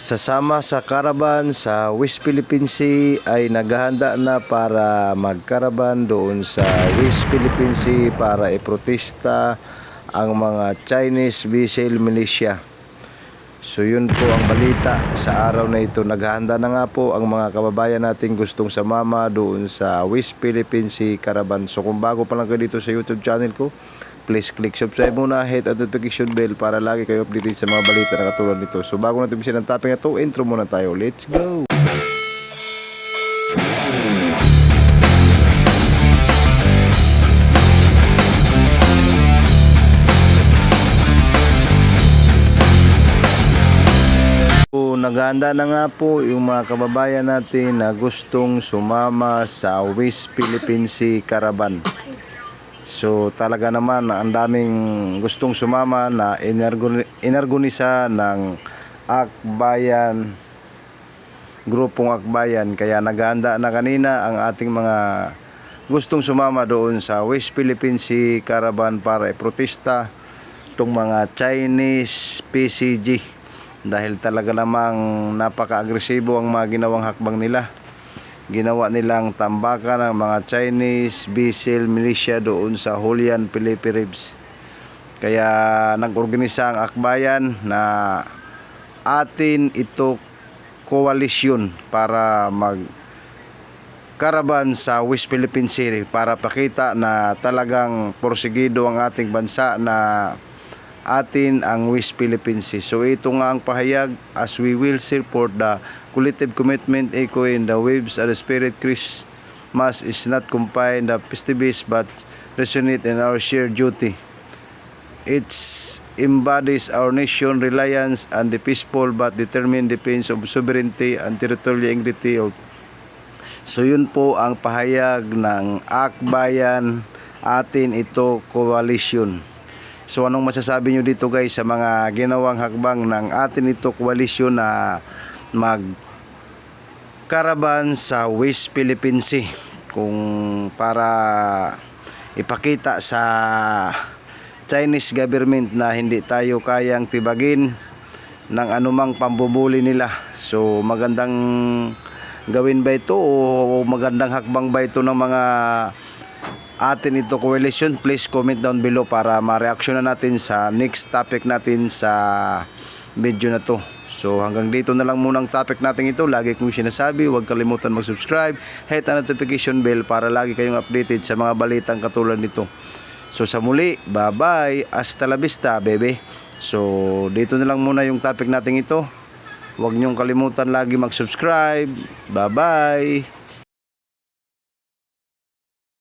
Sasama sa caravan sa West Philippine Sea ay naghahanda na para magkaraban doon sa West Philippine Sea para iprotesta ang mga Chinese vessel militia. So yun po ang balita sa araw na ito. Naghahanda na nga po ang mga kababayan natin gustong sumama doon sa West Philippine Sea caravan. So kung bago pa lang kayo dito sa YouTube channel ko, please click subscribe muna, hit ang notification bell para lagi kayo updated sa mga balita na katulad nito. So bago natin umpisa ng topic na to, intro muna tayo. Let's go! Naghahanda na nga po yung mga kababayan natin na gustong sumama sa West Philippine Sea caravan. So talaga naman ang daming gustong sumama na inorganisa ng Akbayan, grupong Akbayan. Kaya naghahanda na kanina ang ating mga gustong sumama doon sa West Philippine Sea caravan para iprotesta itong mga Chinese PCG. Dahil talaga namang napaka-agresibo ang mga ginawang hakbang nila. Ginawa nilang tambakan ng mga Chinese vessel militia doon sa Hulian, Philippines. Kaya nag-organisa ang Akbayan na atin ito koalisyon para mag-caravan sa West Philippine Sea para pakita na talagang porsigido ang ating bansa na atin ang West Philippine Sea. So ito nga ang pahayag, as we will support the collective commitment echoing the waves and the spirit. Christmas is not confined the festivities but resonate in our shared duty. It embodies our nation reliance on the peaceful but determined defense of sovereignty and territorial integrity. So yun po ang pahayag ng Akbayan, atin ito coalition. So anong masasabi nyo dito guys sa mga ginawang hakbang ng atin ito koalisyon na mag-caravan sa West Philippine Sea, kung para ipakita sa Chinese government na hindi tayo kayang tibagin ng anumang pambubuli nila. So magandang gawin ba ito o magandang hakbang ba ito ng mga atin ito coalition? Please comment down below para ma-reaction na natin sa next topic natin sa video na to. So hanggang dito na lang muna ang topic natin ito. Lagi kong sinasabi, huwag kalimutan mag-subscribe, hit ang notification bell para lagi kayong updated sa mga balitang katulad nito. So sa muli, bye bye, hasta la vista bebe. So dito na lang muna yung topic natin ito. Huwag niyong kalimutan lagi mag-subscribe. Bye bye.